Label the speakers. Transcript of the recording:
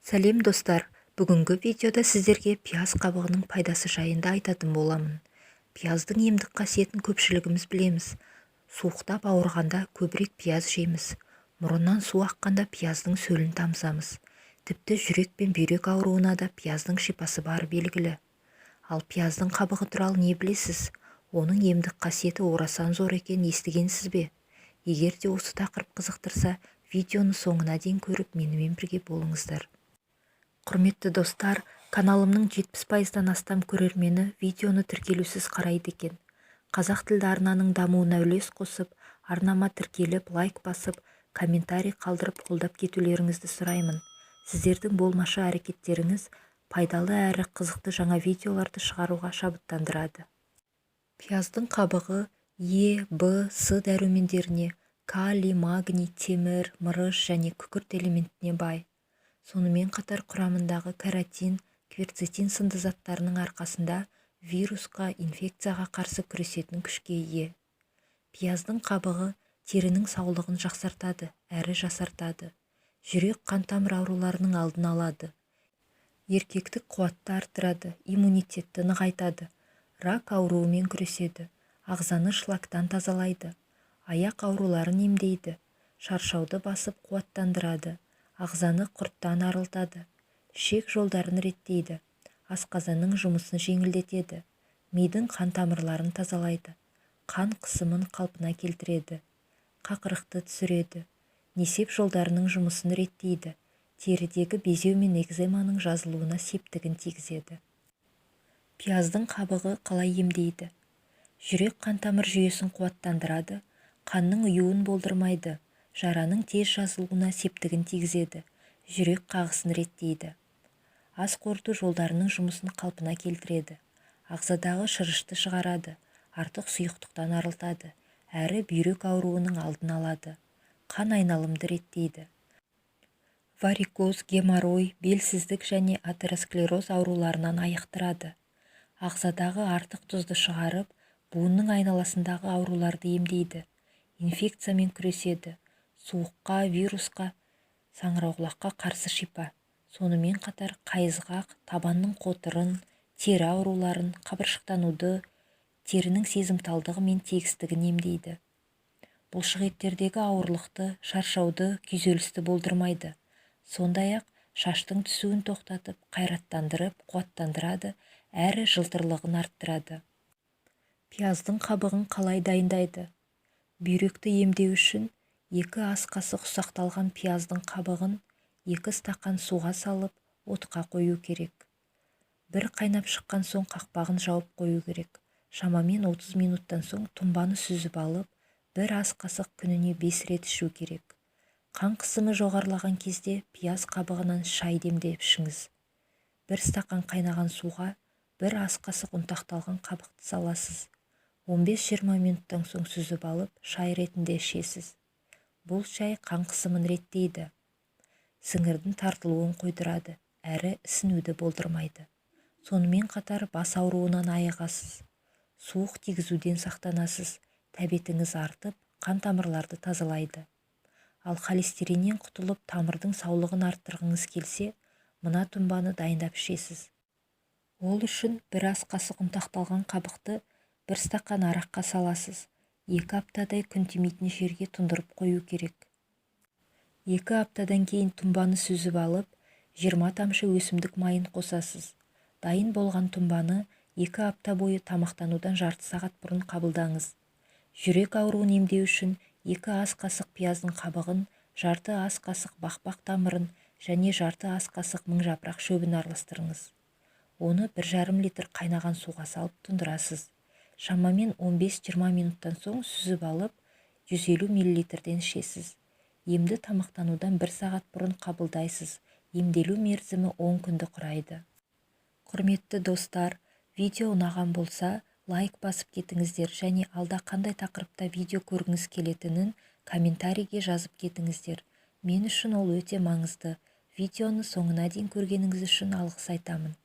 Speaker 1: Сәлем достар, бүгінгі видеода сіздерге пияз қабығының пайдасы жайында айтатын боламын. Пияздың емдік қасиетін көпшілігіміз білеміз. Суықтап ауырғанда көбірек пияз жейміз. Мұрыннан су аққанда пияздың сөлін тамызамыз. Тіпті жүрек пен бүйрек ауруына да пияздың шипасы бары белгілі. Ал пияздың қабығы туралы не білесіз? Оның емдік қасиеті орасан зор екенін естігенсіз бе? Егер де осы тақырып қызықтырса, видеоны соңына дейін көріп менімен бірге болыңыздар. Құрметті достар, каналымның 70%-дан астам көрермені видеоны тіркелусіз қарайды екен. Қазақ тілді арнаның дамуына үлес қосып, арнама тіркеліп, лайк басып, комментарий қалдырып қолдап кетулеріңізді сұраймын. Сіздердің болмашы әрекеттеріңіз пайдалы әрі қызықты жаңа видеоларды шығаруға шабыттандырады. Пияздың қабығы Е, Б, С дәрумендеріне, калий, магний, темір, мырыш және күкірт элементіне бай. Сонымен қатар құрамындағы каротин, кверцетин сынды заттарының арқасында вирусқа, инфекцияға қарсы күресетін күшке ие. Пияздың қабығы терінің саулығын жақсартады әрі жасартады. Жүрек қан тамыр ауруларының алдын алады. Еркектік қуатты арттырады, иммунитетті нығайтады. Рак ауруымен күреседі. Ағзаны шлактан тазалайды. Аяқ ауруларын емдейді. Шаршауды басып қуаттандырады. Ағзаны құрттан арылтады. Ішек жолдарын реттейді. Асқазанның жұмысын жеңілдетеді. Мидың қан тамырларын тазалайды. Қан қысымын қалпына келтіреді. Қақырықты түсіреді. Несеп жолдарының жұмысын реттейді. Терідегі безеу мен экземаның жазылуына септігін тигізеді. Пияздың қабығы қалай емдейді? Жүрек қан тамыр жүйесін қуаттандырады. Қанның ұюын болдырмайды. Жараның тез жазылуына септігін тигізеді. Жүрек қағысын реттейді. Ас қорыту жолдарының жұмысын қалпына келтіреді. Ағзадағы шырышты шығарады. Артық сұйықтықтан арылтады. Әрі бүйрек ауруының алдын алады. Қан айналымды реттейді. Варикоз, геморрой, белсіздік және атеросклероз ауруларынан айықтырады. Ағзадағы артық тұзды шығарып, буынның айналасындағы ауруларды емдейді. Инфекциямен күреседі. Суыққа, вирусқа, саңырауқұлаққа қарсы шипа. Сонымен қатар қайызғақ, табанның қотырын, тері ауруларын, қабыршықтануды, терінің сезімталдығы мен тегістігін емдейді. Бұлшықеттердегі ауырлықты, шаршауды, күйзелісті болдырмайды. Сондай-ақ шаштың түсуін тоқтатып, қайраттандырып, қуаттандырады, әрі жылтырлығын арттырады. Пияздың қабығын қалай дайындайды? Бүйректі емдеу үшін 2 ас қасық ұсақталған пияздың қабығын 2 стақан суға салып, отқа қою керек. Бір қайнап шыққан соң қақпағын жауып қою керек. Шамамен 30 минуттан соң тұнбаны сүзіп алып, 1 ас қасық күніне 5 рет ішу керек. Қан қысымы жоғарылаған кезде пияз қабығынан шай демдеп ішіңіз. 1 стақан қайнаған суға 1 ас қасық ұнтақталған қабықты саласыз. 15-20 минуттан соң сүзіп алып, шай ретінде ішесіз. Бұл шай қан қысымын реттейді. Сіңірдің тартылуын қойдырады, әрі ісінуді болдырмайды. Сонымен қатар бас ауруынан айығасыз. Суық тигізуден сақтанасыз. Тәбетіңіз артып, қан тамырларды тазалайды. Ал холестериннен құтылып, тамырдың саулығын арттырғыңыз келсе, мына тұнбаны дайындап ішесіз. Ол үшін 1 ас қасық ұнтақталған қабықты 1 стақан араққа саласыз. 2 аптадай күн тимейтін жерге тұндырып қою керек. 2 аптадан кейін тұнбаны сүзіп алып, 20 тамшы өсімдік майын қосасыз. Дайын болған тұнбаны 2 апта бойы тамақтанудан жарты сағат бұрын қабылдаңыз. Жүрек ауруын емдеу үшін 2 ас қасық пияздың қабығын, жарты ас қасық бақбақ тамырын және жарты ас қасық мыңжапырақ шөбін араластырыңыз. Оны 1,5 литр қайнаған суға салып тұндырасыз. Шамамен 15-20 минуттан соң сүзіп алып, 150 мл-ден ішесіз. Емді тамақтанудан 1 сағат бұрын қабылдайсыз. Емделу мерзімі 10 күнді құрайды. Құрметті достар, видео ұнаған болса, лайк басып кетіңіздер және алда қандай тақырыпта видео көргіңіз келетінін комментарийге жазып кетіңіздер. Мен үшін ол өте маңызды. Видеоны соңына дейін көргеніңіз үшін алғыс айтамын.